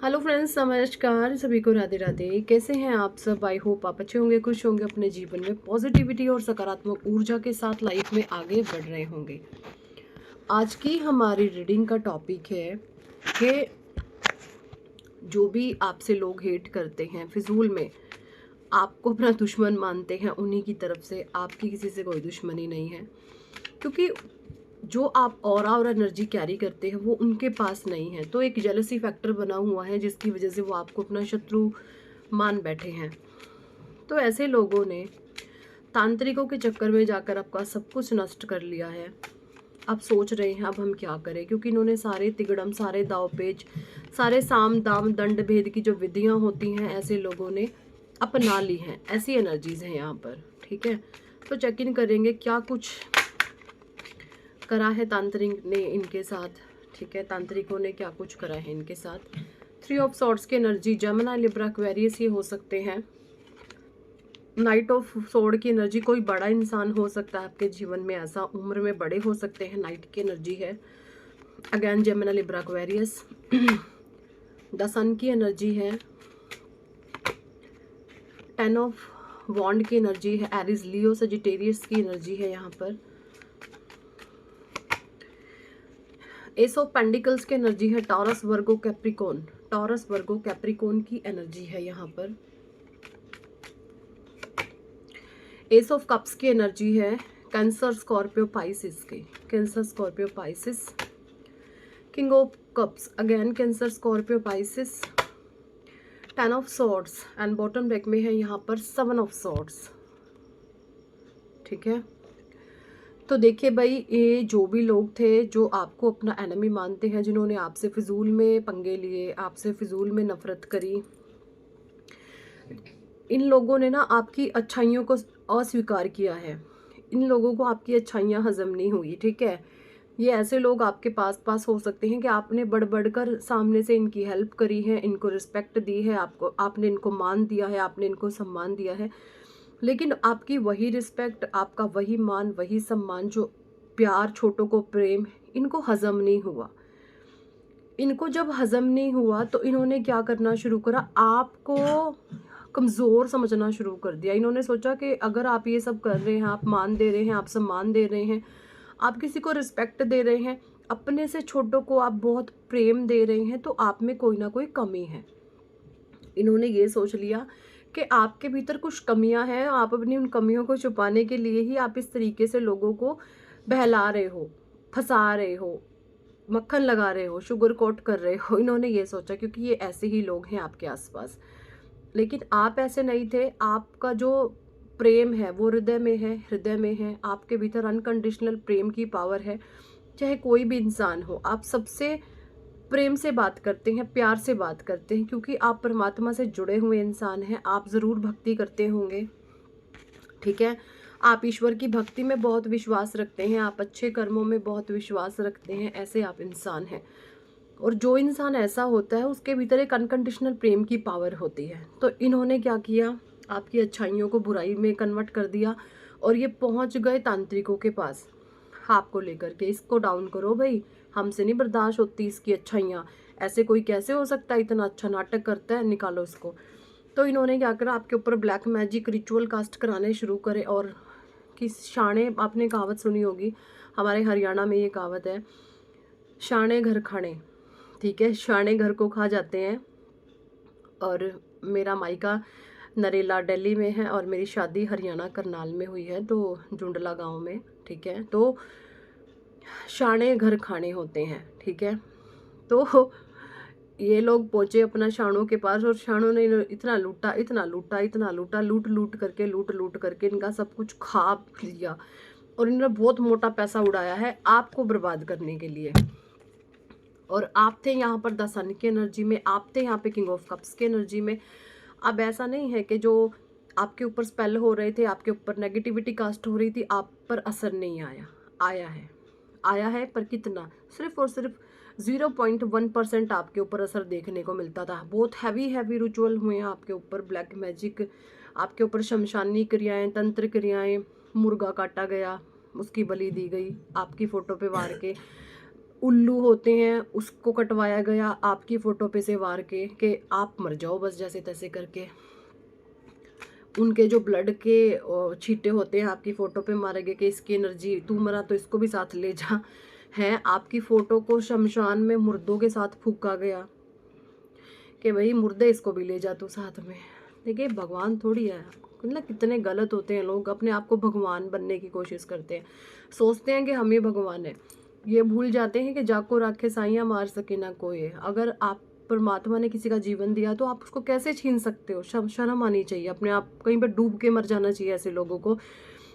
Hello friends, नमस्कार सभी को। राधे राधे। कैसे हैं आप सब? आई होप आप अच्छे होंगे, खुश होंगे, अपने जीवन में पॉजिटिविटी और सकारात्मक ऊर्जा के साथ लाइफ में आगे बढ़ रहे होंगे। आज की हमारी रीडिंग का टॉपिक है कि जो भी आपसे लोग हेट करते हैं, फिजूल में आपको अपना दुश्मन मानते हैं, उन्हीं की तरफ से आपकी किसी से कोई दुश्मनी नहीं है। क्योंकि जो आप ऑरा और एनर्जी कैरी करते हैं वो उनके पास नहीं है। तो एक जेलसी फैक्टर बना हुआ है जिसकी वजह से वो आपको अपना शत्रु मान बैठे हैं। तो ऐसे लोगों ने तांत्रिकों के चक्कर में जाकर आपका सब कुछ नष्ट कर लिया है। अब सोच रहे हैं अब हम क्या करें, क्योंकि इन्होंने सारे तिगड़म, सारे दाव पेच, सारे साम दाम दंड भेद की जो विधियां होती हैं ऐसे लोगों ने अपना ली हैं। ऐसी एनर्जीज हैं यहाँ पर। ठीक है, तो चेक इन करेंगे क्या कुछ करा है तांत्रिक ने इनके साथ। ठीक है, तांत्रिकों ने क्या कुछ करा है इनके साथ। 3 ऑफ सॉर्ड्स की एनर्जी, जमुना, लिब्रा, एक्वेरियस ये हो सकते हैं। नाइट ऑफ सोर्ड की एनर्जी, कोई बड़ा इंसान हो सकता है आपके जीवन में, ऐसा उम्र में बड़े हो सकते हैं। नाइट की एनर्जी है। अगेन जमुना, लिब्रा, एक्वेरियस। द सन की एनर्जी है। 10 ऑफ वॉन्ड की एनर्जी है। एरिस, लियो, सजिटेरियस की एनर्जी है यहाँ पर। एस ऑफ पेंडिकल्स की एनर्जी है। Taurus, Virgo, Capricorn. Taurus, Virgo, Capricorn की एनर्जी है यहाँ पर। एस ऑफ कप्स की एनर्जी है। कैंसर, स्कॉर्पियो, पाइसिस की। Cancer, Scorpio, Pisces. King of cups, again Cancer, Scorpio, Pisces. 10 of swords and bottom deck में है यहाँ पर 7 ऑफ सॉर्ड्स। ठीक है, तो देखिए भाई, ये जो भी लोग थे जो आपको अपना एनिमी मानते हैं, जिन्होंने आपसे फिजूल में पंगे लिए, आपसे फिजूल में नफरत करी, इन लोगों ने ना आपकी अच्छाइयों को अस्वीकार किया है। इन लोगों को आपकी अच्छाइयाँ हजम नहीं हुई। ठीक है, ये ऐसे लोग आपके पास हो सकते हैं कि आपने बढ़ बढ़कर सामने से इनकी हेल्प करी है, इनको रिस्पेक्ट दी है, आपको आपने इनको मान दिया है, आपने इनको सम्मान दिया है, लेकिन आपकी वही रिस्पेक्ट, आपका वही मान, वही सम्मान, जो प्यार, छोटों को प्रेम, इनको हजम नहीं हुआ। इनको जब हजम नहीं हुआ तो इन्होंने क्या करना शुरू करा, आपको कमज़ोर समझना शुरू कर दिया। इन्होंने सोचा कि अगर आप ये सब कर रहे हैं, आप मान दे रहे हैं, आप सम्मान दे रहे हैं, आप किसी को रिस्पेक्ट दे रहे हैं, अपने से छोटों को आप बहुत प्रेम दे रहे हैं, तो आप में कोई ना कोई कमी है। इन्होंने ये सोच लिया कि आपके भीतर कुछ कमियां हैं, आप अपनी उन कमियों को छुपाने के लिए ही आप इस तरीके से लोगों को बहला रहे हो, फंसा रहे हो, मक्खन लगा रहे हो, शुगर कोट कर रहे हो। इन्होंने ये सोचा, क्योंकि ये ऐसे ही लोग हैं आपके आसपास। लेकिन आप ऐसे नहीं थे। आपका जो प्रेम है वो हृदय में है, हृदय में है। आपके भीतर अनकंडीशनल प्रेम की पावर है। चाहे कोई भी इंसान हो, आप सबसे प्रेम से बात करते हैं, प्यार से बात करते हैं, क्योंकि आप परमात्मा से जुड़े हुए इंसान हैं। आप ज़रूर भक्ति करते होंगे। ठीक है, आप ईश्वर की भक्ति में बहुत विश्वास रखते हैं, आप अच्छे कर्मों में बहुत विश्वास रखते हैं, ऐसे आप इंसान हैं। और जो इंसान ऐसा होता है उसके भीतर एक अनकंडीशनल प्रेम की पावर होती है। तो इन्होंने क्या किया, आपकी अच्छाइयों को बुराई में कन्वर्ट कर दिया और ये पहुंच गए तांत्रिकों के पास आपको लेकर के, इसको डाउन करो भाई, हमसे नहीं बर्दाश्त होती इसकी अच्छाइयाँ, ऐसे कोई कैसे हो सकता है, इतना अच्छा नाटक करता है, निकालो इसको। तो इन्होंने क्या करा, आपके ऊपर ब्लैक मैजिक रिचुअल कास्ट कराने शुरू करे। और किस शाणे, आपने कहावत सुनी होगी, हमारे हरियाणा में ये कहावत है, शाणे घर खाने। ठीक है, शाणे घर को खा जाते हैं। और मेरा मायका नरेला दिल्ली में है और मेरी शादी हरियाणा करनाल में हुई है, तो जुंडला गांव में। ठीक है, तो शाणे घर खाने होते हैं। ठीक है, तो ये लोग पहुंचे अपना शाणों के पास और शाणों ने इतना लूटा, इतना लूटा, इतना लूटा, लूट लूट करके इनका सब कुछ खा लिया। और इन्होंने बहुत मोटा पैसा उड़ाया है आपको बर्बाद करने के लिए। और आप थे यहाँ पर द सन की एनर्जी में, आप थे यहाँ पे किंग ऑफ कप्स की एनर्जी में। अब ऐसा नहीं है कि जो आपके ऊपर स्पेल हो रहे थे, आपके ऊपर नेगेटिविटी कास्ट हो रही थी, आप पर असर नहीं आया। आया है पर कितना, सिर्फ और सिर्फ 0.1% आपके ऊपर असर देखने को मिलता था। बहुत हैवी रिचुअल हुए हैं आपके ऊपर, ब्लैक मैजिक, आपके ऊपर शमशानी क्रियाएं, तंत्र क्रियाएं, मुर्गा काटा गया, उसकी बलि दी गई आपकी फ़ोटो पे वार के, उल्लू होते हैं उसको कटवाया गया आपकी फ़ोटो पे से वार के कि आप मर जाओ बस जैसे तैसे करके। उनके जो ब्लड के छींटे होते हैं आपकी फ़ोटो पे मारे गए कि इसकी एनर्जी, तू मरा तो इसको भी साथ ले जा। हैं आपकी फ़ोटो को शमशान में मुर्दों के साथ फूका गया कि भाई मुर्दे इसको भी ले जा तू साथ में। देखिए भगवान थोड़ी है, मतलब कितने गलत होते हैं लोग, अपने आप को भगवान बनने की कोशिश करते हैं, सोचते हैं कि हम ही भगवान हैं। ये भूल जाते हैं कि जाको राखे साइयाँ मार सके ना कोई। अगर आप परमात्मा ने किसी का जीवन दिया तो आप उसको कैसे छीन सकते हो? शर्म आनी चाहिए, अपने आप कहीं पर डूब के मर जाना चाहिए ऐसे लोगों को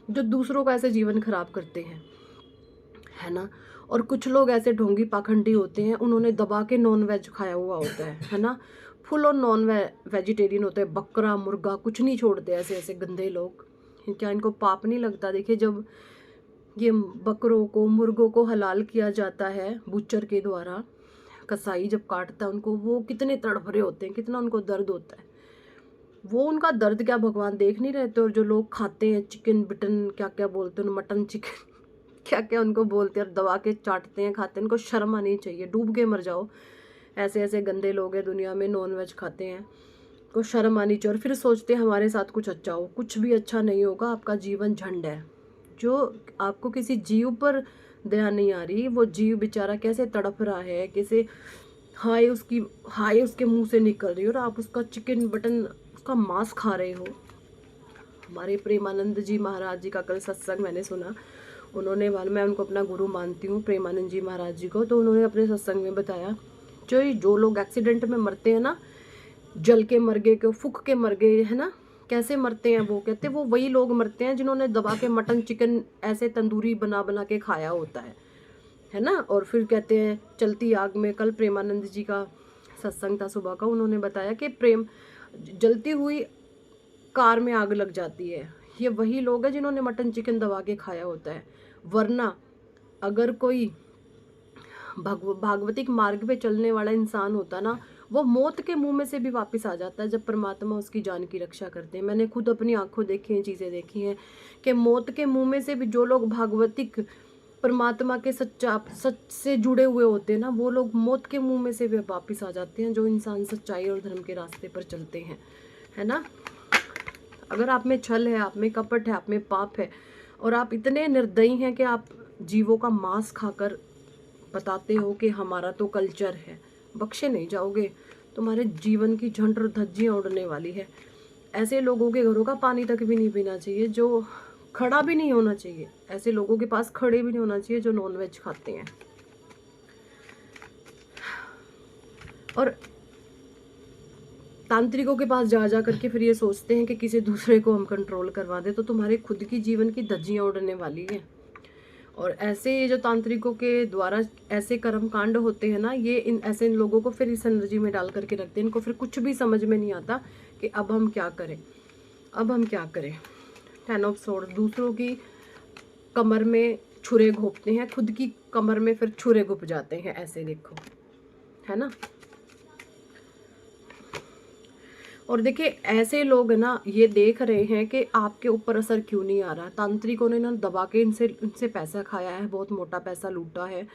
जो दूसरों का ऐसे जीवन खराब करते हैं, है ना। और कुछ लोग ऐसे ढोंगी पाखंडी होते हैं, उन्होंने दबा के नॉन वेज खाया हुआ होता है ना। फुल और नॉन वेजिटेरियन होते हैं, बकरा मुर्गा कुछ नहीं छोड़ते ऐसे ऐसे गंदे लोग। क्या इनको पाप नहीं लगता? देखिए जब ये बकरों को मुर्गों को हलाल किया जाता है बुचर के द्वारा, कसाई जब काटता है उनको, वो कितने तड़फ रहे होते हैं, कितना उनको दर्द होता है। वो उनका दर्द क्या भगवान देख नहीं रहते? और जो लोग खाते हैं चिकन बिटन क्या क्या बोलते हैं, मटन चिकन क्या क्या उनको बोलते हैं, और दबा के चाटते हैं खाते हैं। इनको शर्म आनी चाहिए, डूब के मर जाओ। ऐसे ऐसे गंदे लोग हैं दुनिया में, नॉन वेज खाते हैं, को शर्म आनी चाहिए। और फिर सोचते हैं हमारे साथ कुछ अच्छा हो, कुछ भी अच्छा नहीं होगा। आपका जीवन झंड है। जो आपको किसी जीव पर दया नहीं आ रही, वो जीव बेचारा कैसे तड़प रहा है, कैसे हाय उसके मुंह से निकल रही है, और आप उसका चिकन बटन उसका मांस खा रहे हो। हमारे प्रेमानंद जी महाराज जी का कल सत्संग मैंने सुना। उन्होंने, मैं उनको अपना गुरु मानती हूँ प्रेमानंद जी महाराज जी को, तो उन्होंने अपने सत्संग में बताया जो लोग एक्सीडेंट में मरते हैं ना, जल के मर गए, क्यों फूक के मर गए, है ना, कैसे मरते हैं वो? कहते हैं वो वही लोग मरते हैं जिन्होंने दबा के मटन चिकन ऐसे तंदूरी बना बना के खाया होता है ना। और फिर कहते हैं चलती आग में, कल प्रेमानंद जी का सत्संग था सुबह का, उन्होंने बताया कि जलती हुई कार में आग लग जाती है। ये वही लोग हैं जिन्होंने मटन चिकन दबा के खाया होता है। वरना अगर कोई भागवतिक मार्ग पे चलने वाला इंसान होता ना, वो मौत के मुंह में से भी वापस आ जाता है जब परमात्मा उसकी जान की रक्षा करते हैं। मैंने खुद अपनी आंखों देखी हैं, चीज़ें देखी हैं कि मौत के मुंह में से भी जो लोग भागवतिक परमात्मा के सच से जुड़े हुए होते हैं ना, वो लोग मौत के मुंह में से भी वापस आ जाते हैं, जो इंसान सच्चाई और धर्म के रास्ते पर चलते हैं, है ना। अगर आप में छल है, आप में कपट है, आप में पाप है, और आप इतने निर्दयी हैं कि आप जीवों का मांस खाकर बताते हो कि हमारा तो कल्चर है, बख्शे नहीं जाओगे। तुम्हारे जीवन की झंड और धज्जियाँ उड़ने वाली है। ऐसे लोगों के घरों का पानी तक भी नहीं पीना चाहिए, जो खड़ा भी नहीं होना चाहिए। ऐसे लोगों के पास खड़े भी नहीं होना चाहिए जो नॉनवेज खाते हैं। और तांत्रिकों के पास जा करके फिर ये सोचते हैं कि किसी दूसरे को हम कंट्रोल करवा दे, तो तुम्हारे खुद की जीवन की धज्जियाँ उड़ने वाली है। और ऐसे जो तांत्रिकों के द्वारा ऐसे कर्म कांड होते हैं ना, ये इन लोगों को फिर इस एनर्जी में डाल करके रखते हैं। इनको फिर कुछ भी समझ में नहीं आता कि अब हम क्या करें, अब हम क्या करें। 10 ऑफ सोर्ड, दूसरों की कमर में छुरे घोंपते हैं, खुद की कमर में फिर छुरे घुप जाते हैं, ऐसे देखो, है ना। और देखिए ऐसे लोग ना ये देख रहे हैं कि आपके ऊपर असर क्यों नहीं आ रहा। तांत्रिकों ने ना दबा के इनसे पैसा खाया है, बहुत मोटा पैसा लूटा है,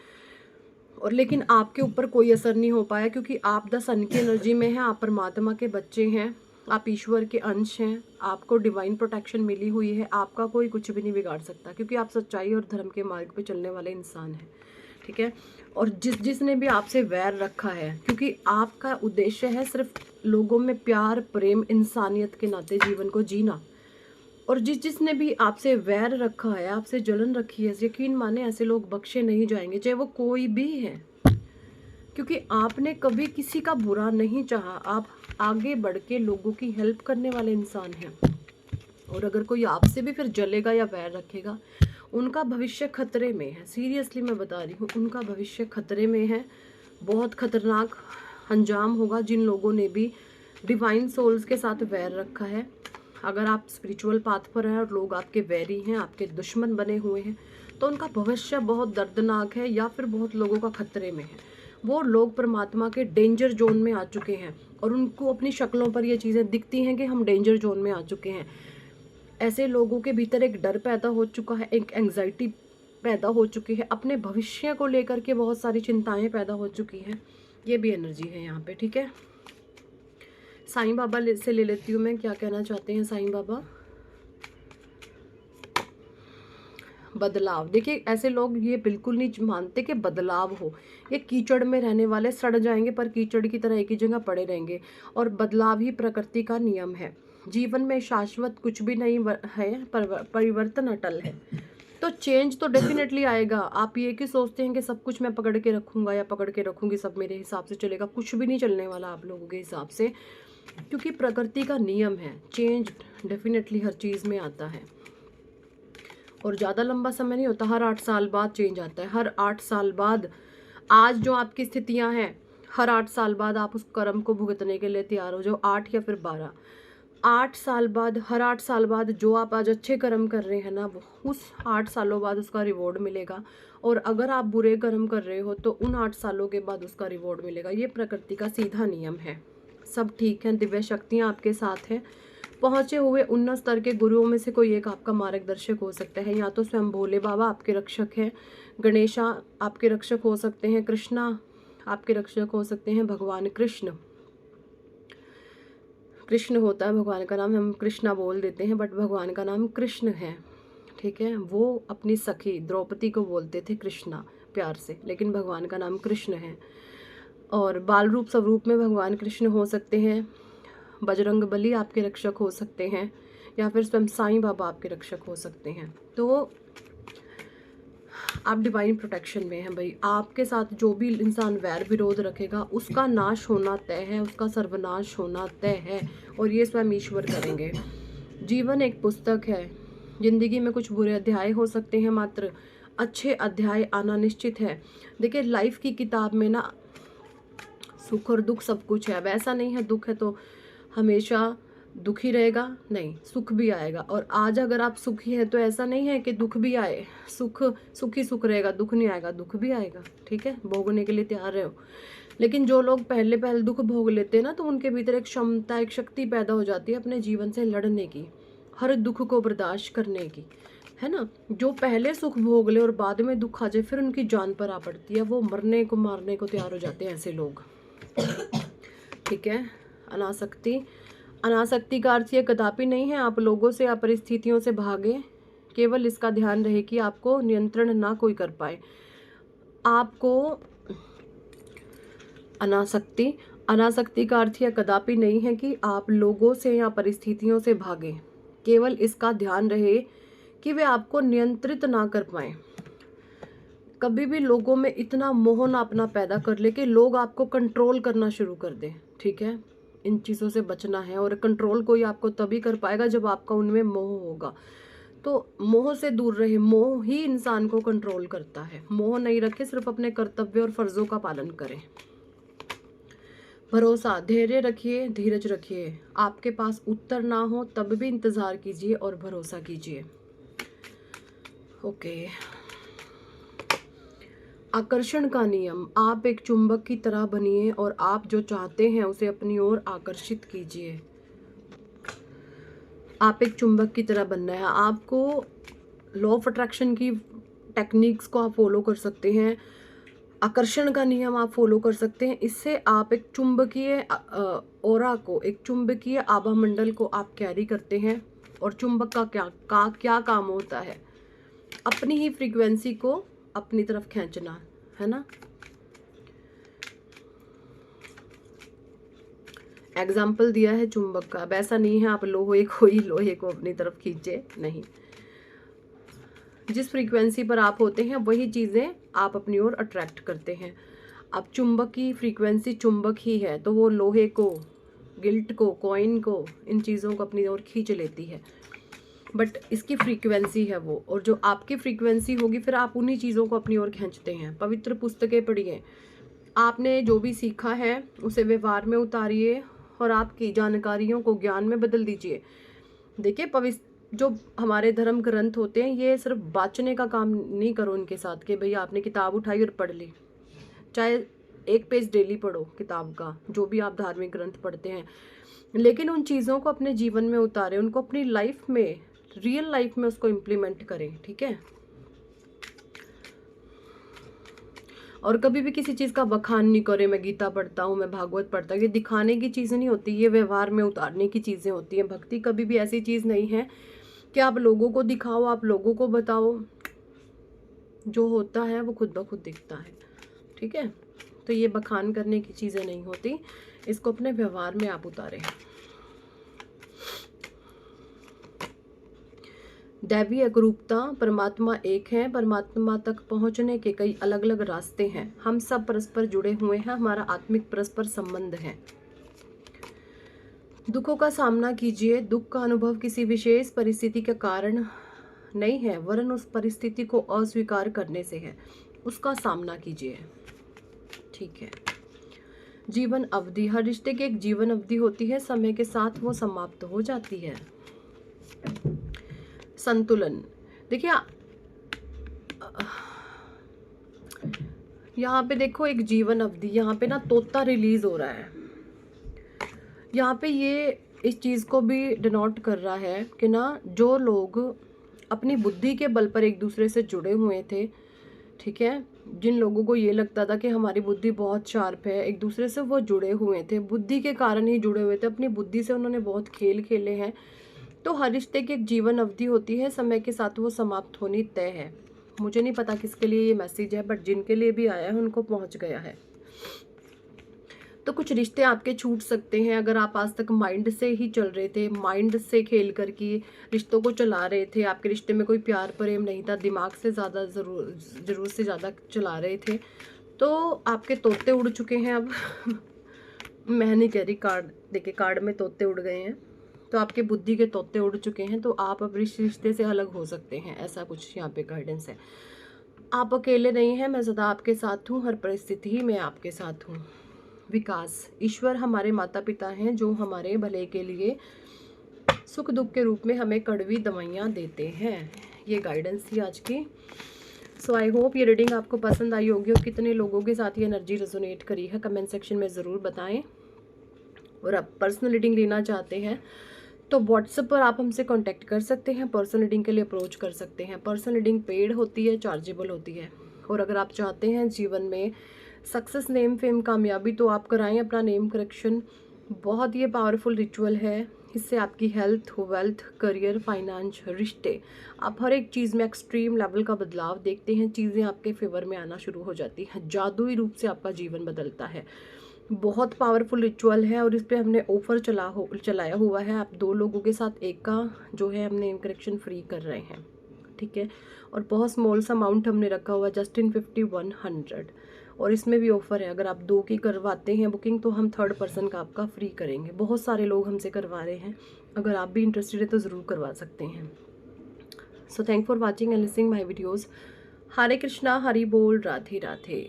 और लेकिन आपके ऊपर कोई असर नहीं हो पाया, क्योंकि आप द सन की एनर्जी में हैं, आप परमात्मा के बच्चे हैं, आप ईश्वर के अंश हैं, आपको डिवाइन प्रोटेक्शन मिली हुई है, आपका कोई कुछ भी नहीं बिगाड़ सकता, क्योंकि आप सच्चाई और धर्म के मार्ग पे चलने वाले इंसान हैं, ठीक है। और जिसने भी आपसे वैर रखा है, क्योंकि आपका उद्देश्य है सिर्फ लोगों में प्यार प्रेम इंसानियत के नाते जीवन को जीना, और जिसने भी आपसे वैर रखा है, आपसे जलन रखी है, यकीन माने ऐसे लोग बख्शे नहीं जाएंगे, चाहे वो कोई भी है, क्योंकि आपने कभी किसी का बुरा नहीं चाहा। आप आगे बढ़ के लोगों की हेल्प करने वाले इंसान हैं। और अगर कोई आपसे भी फिर जलेगा या वैर रखेगा, उनका भविष्य खतरे में है। सीरियसली मैं बता रही हूँ, उनका भविष्य खतरे में है। बहुत खतरनाक अंजाम होगा जिन लोगों ने भी डिवाइन सोल्स के साथ वैर रखा है। अगर आप स्पिरिचुअल पाथ पर हैं और लोग आपके वैरी हैं, आपके दुश्मन बने हुए हैं, तो उनका भविष्य बहुत दर्दनाक है, या फिर बहुत लोगों का खतरे में है। वो लोग परमात्मा के डेंजर जोन में आ चुके हैं, और उनको अपनी शक्लों पर ये चीज़ें दिखती हैं कि हम डेंजर जोन में आ चुके हैं। ऐसे लोगों के भीतर एक डर पैदा हो चुका है, एक एंग्जाइटी पैदा हो चुकी है, अपने भविष्य को लेकर के बहुत सारी चिंताएं पैदा हो चुकी हैं। ये भी एनर्जी है यहाँ पे, ठीक है। साईं बाबा से ले लेती हूँ मैं, क्या कहना चाहते हैं साईं बाबा। बदलाव, देखिए ऐसे लोग ये बिल्कुल नहीं मानते कि बदलाव हो। ये कीचड़ में रहने वाले सड़ जाएंगे पर कीचड़ की तरह एक ही जगह पड़े रहेंगे। और बदलाव ही प्रकृति का नियम है। जीवन में शाश्वत कुछ भी नहीं है, परिवर्तन अटल है। तो चेंज तो डेफिनेटली आएगा। आप ये कि सोचते हैं कि सब कुछ मैं पकड़ के रखूंगा या पकड़ के रखूंगी, सब मेरे हिसाब से चलेगा, कुछ भी नहीं चलने वाला आप लोगों के हिसाब से, क्योंकि प्रकृति का नियम है। चेंज डेफिनेटली हर चीज़ में आता है और ज़्यादा लंबा समय नहीं होता। हर 8 साल बाद चेंज आता है। हर 8 साल बाद, आज जो आपकी स्थितियां हैं, हर 8 साल बाद आप उस कर्म को भुगतने के लिए तैयार हो जाओ। 8 या फिर 12, 8 साल बाद, हर 8 साल बाद जो आप आज अच्छे कर्म कर रहे हैं ना, वो उस 8 सालों बाद उसका रिवॉर्ड मिलेगा। और अगर आप बुरे कर्म कर रहे हो तो उन 8 सालों के बाद उसका रिवॉर्ड मिलेगा। ये प्रकृति का सीधा नियम है। सब ठीक है, दिव्य शक्तियाँ आपके साथ हैं। पहुँचे हुए उन्नत स्तर के गुरुओं में से कोई एक आपका मार्गदर्शक हो सकता है। या तो स्वयं भोले बाबा आपके रक्षक हैं, गणेशा आपके रक्षक हो सकते हैं, कृष्णा आपके रक्षक हो सकते हैं, भगवान कृष्ण, कृष्ण होता है भगवान का नाम, हम कृष्णा बोल देते हैं बट भगवान का नाम कृष्ण है, ठीक है। वो अपनी सखी द्रौपदी को बोलते थे कृष्णा प्यार से, लेकिन भगवान का नाम कृष्ण है। और बाल रूप स्वरूप में भगवान कृष्ण हो सकते हैं। बजरंग बली आपके रक्षक हो सकते हैं, या फिर स्वयं साईं बाबा आपके रक्षक हो सकते हैं। तो आप डिवाइन प्रोटेक्शन में हैं भाई। आपके साथ जो भी इंसान वैर विरोध रखेगा उसका नाश होना तय है, उसका सर्वनाश होना तय है, और ये स्वयं ईश्वर करेंगे। जीवन एक पुस्तक है। जिंदगी में कुछ बुरे अध्याय हो सकते हैं, मात्र अच्छे अध्याय आना निश्चित है। देखिए लाइफ की किताब में ना सुख और दुख सब कुछ है। वैसा नहीं है दुख है तो हमेशा दुखी रहेगा, नहीं, सुख भी आएगा। और आज अगर आप सुखी हैं तो ऐसा नहीं है कि दुख भी आए। सुखी सुख रहेगा, दुख नहीं आएगा, दुख भी आएगा, ठीक है। भोगने के लिए तैयार रहो। लेकिन जो लोग पहले दुख भोग लेते हैं ना, तो उनके भीतर एक क्षमता, एक शक्ति पैदा हो जाती है अपने जीवन से लड़ने की, हर दुख को बर्दाश्त करने की, है ना। जो पहले सुख भोग ले और बाद में दुख आ जाए, फिर उनकी जान पर आ पड़ती है, वो मरने को मारने को तैयार हो जाते हैं ऐसे लोग, ठीक है। अनासक्ति का अर्थ ये कदापि नहीं है आप लोगों से या परिस्थितियों से भागे। केवल इसका ध्यान रहे कि आपको नियंत्रण ना कोई कर पाए। आपको अनासक्ति का अर्थ यह कदापि नहीं है कि आप लोगों से या परिस्थितियों से भागे। केवल इसका ध्यान रहे कि वे आपको नियंत्रित ना कर पाए। कभी भी लोगों में इतना मोह ना अपना पैदा कर ले कि लोग आपको कंट्रोल करना शुरू कर दें, ठीक है। इन चीज़ों से बचना है। और कंट्रोल कोई आपको तभी कर पाएगा जब आपका उनमें मोह होगा। तो मोह से दूर रहे। मोह ही इंसान को कंट्रोल करता है। मोह नहीं रखे, सिर्फ अपने कर्तव्य और फर्जों का पालन करें। भरोसा, धैर्य रखिए, धीरज रखिए। आपके पास उत्तर ना हो तब भी इंतजार कीजिए और भरोसा कीजिए। ओके। आकर्षण का नियम, आप एक चुंबक की तरह बनिए और आप जो चाहते हैं उसे अपनी ओर आकर्षित कीजिए। आप एक चुंबक की तरह बनना है आपको। लॉ ऑफ अट्रैक्शन की टेक्निक्स को आप फॉलो कर सकते हैं। आकर्षण का नियम आप फॉलो कर सकते हैं। इससे आप एक चुंबकीय ऑरा को, एक चुंबकीय आभा मंडल को आप कैरी करते हैं। और चुंबक का क्या काम होता है? अपनी ही फ्रीक्वेंसी को अपनी तरफ खींचना, है ना। एग्जाम्पल दिया है चुंबक का। वैसा नहीं है आप लोहे को अपनी तरफ खींचे, नहीं। जिस फ्रीक्वेंसी पर आप होते हैं वही चीज़ें आप अपनी ओर अट्रैक्ट करते हैं। अब चुंबक की फ्रीक्वेंसी चुंबक ही है, तो वो लोहे को, गिल्ट को, कॉइन को, इन चीज़ों को अपनी ओर खींच लेती है। बट इसकी फ्रीक्वेंसी है वो, और जो आपकी फ्रीक्वेंसी होगी फिर आप उन्हीं चीज़ों को अपनी ओर खींचते हैं। पवित्र पुस्तकें पढ़िए। आपने जो भी सीखा है उसे व्यवहार में उतारिए और आपकी जानकारियों को ज्ञान में बदल दीजिए। देखिए जो हमारे धर्म ग्रंथ होते हैं ये सिर्फ बाँचने का काम नहीं करो उनके साथ कि भैया आपने किताब उठाई और पढ़ ली। चाहे 1 पेज डेली पढ़ो किताब का, जो भी आप धार्मिक ग्रंथ पढ़ते हैं, लेकिन उन चीज़ों को अपने जीवन में उतारें, उनको अपनी लाइफ में, रियल लाइफ में उसको इम्प्लीमेंट करें, ठीक है। और कभी भी किसी चीज़ का बखान नहीं करे, मैं गीता पढ़ता हूँ, मैं भागवत पढ़ता हूँ। ये दिखाने की चीज़ें नहीं होती, ये व्यवहार में उतारने की चीज़ें होती हैं। भक्ति कभी भी ऐसी चीज़ नहीं है कि आप लोगों को दिखाओ, आप लोगों को बताओ। जो होता है वो खुद ब खुद दिखता है, ठीक है। तो ये बखान करने की चीज़ें नहीं होती, इसको अपने व्यवहार में आप उतारें। दैवी एकरूपता, परमात्मा एक है, परमात्मा तक पहुंचने के कई अलग अलग रास्ते हैं, हम सब परस्पर जुड़े हुए हैं, हमारा आत्मिक परस्पर संबंध है। दुखों का सामना कीजिए, दुख का अनुभव किसी विशेष परिस्थिति के कारण नहीं है, वरन उस परिस्थिति को अस्वीकार करने से है, उसका सामना कीजिए, ठीक है। जीवन अवधि, हर रिश्ते की एक जीवन अवधि होती है, समय के साथ वो समाप्त हो जाती है। संतुलन, देखिए यहाँ पे देखो एक जीवन अवधि, यहाँ पे ना तोता रिलीज हो रहा है। यहाँ पे ये इस चीज़ को भी डिनोट कर रहा है कि ना जो लोग अपनी बुद्धि के बल पर एक दूसरे से जुड़े हुए थे, ठीक है, जिन लोगों को ये लगता था कि हमारी बुद्धि बहुत शार्प है, एक दूसरे से वो जुड़े हुए थे, बुद्धि के कारण ही जुड़े हुए थे, अपनी बुद्धि से उन्होंने बहुत खेल खेले हैं। तो हर रिश्ते की एक जीवन अवधि होती है, समय के साथ वो समाप्त होनी तय है। मुझे नहीं पता किसके लिए ये मैसेज है, बट जिनके लिए भी आया है उनको पहुंच गया है। तो कुछ रिश्ते आपके छूट सकते हैं अगर आप आज तक माइंड से ही चल रहे थे, माइंड से खेल कर के रिश्तों को चला रहे थे, आपके रिश्ते में कोई प्यार प्रेम नहीं था, दिमाग से ज़्यादा ज़रूरत से ज़्यादा चला रहे थे, तो आपके तोते उड़ चुके हैं अब। मैं नहीं कह रही, कार्ड देखिए, कार्ड में तोते उड़ गए हैं, तो आपके बुद्धि के तोते उड़ चुके हैं, तो आप अब रिश्ते से अलग हो सकते हैं, ऐसा कुछ यहाँ पे गाइडेंस है। आप अकेले नहीं हैं, मैं सदा आपके साथ हूँ, हर परिस्थिति ही मैं आपके साथ हूँ। विकास, ईश्वर हमारे माता पिता हैं जो हमारे भले के लिए सुख दुख के रूप में हमें कड़वी दवाइयाँ देते हैं। ये गाइडेंस थी आज की। सो आई होप ये रीडिंग आपको पसंद आई होगी, और कितने लोगों के साथ ये एनर्जी रेजोनेट करी है कमेंट सेक्शन में ज़रूर बताएं। और आप पर्सनल रीडिंग लेना चाहते हैं तो व्हाट्सएप पर आप हमसे कांटेक्ट कर सकते हैं, पर्सनल रीडिंग के लिए अप्रोच कर सकते हैं। पर्सनल रीडिंग पेड होती है, चार्जेबल होती है। और अगर आप चाहते हैं जीवन में सक्सेस, नेम, फेम, कामयाबी, तो आप कराएं अपना नेम करेक्शन। बहुत ये पावरफुल रिचुअल है, इससे आपकी हेल्थ, वेल्थ, करियर, फाइनेंस, रिश्ते, आप हर एक चीज़ में एक्सट्रीम लेवल का बदलाव देखते हैं, चीज़ें आपके फेवर में आना शुरू हो जाती हैं, जादुई रूप से आपका जीवन बदलता है। बहुत पावरफुल रिचुअल है, और इस पर हमने ऑफर चलाया हुआ है। आप 2 लोगों के साथ एक का जो है हम नेम करेक्शन फ्री कर रहे हैं, ठीक है। और बहुत स्मॉल सा अमाउंट हमने रखा हुआ, जस्ट इन 50-100। और इसमें भी ऑफर है, अगर आप 2 की करवाते हैं बुकिंग तो हम 3rd पर्सन का आपका फ्री करेंगे। बहुत सारे लोग हमसे करवा रहे हैं, अगर आप भी इंटरेस्टेड है तो ज़रूर करवा सकते हैं। So thank for watching and listening my videos. Hare Krishna, Hari बोल, राधे राधे।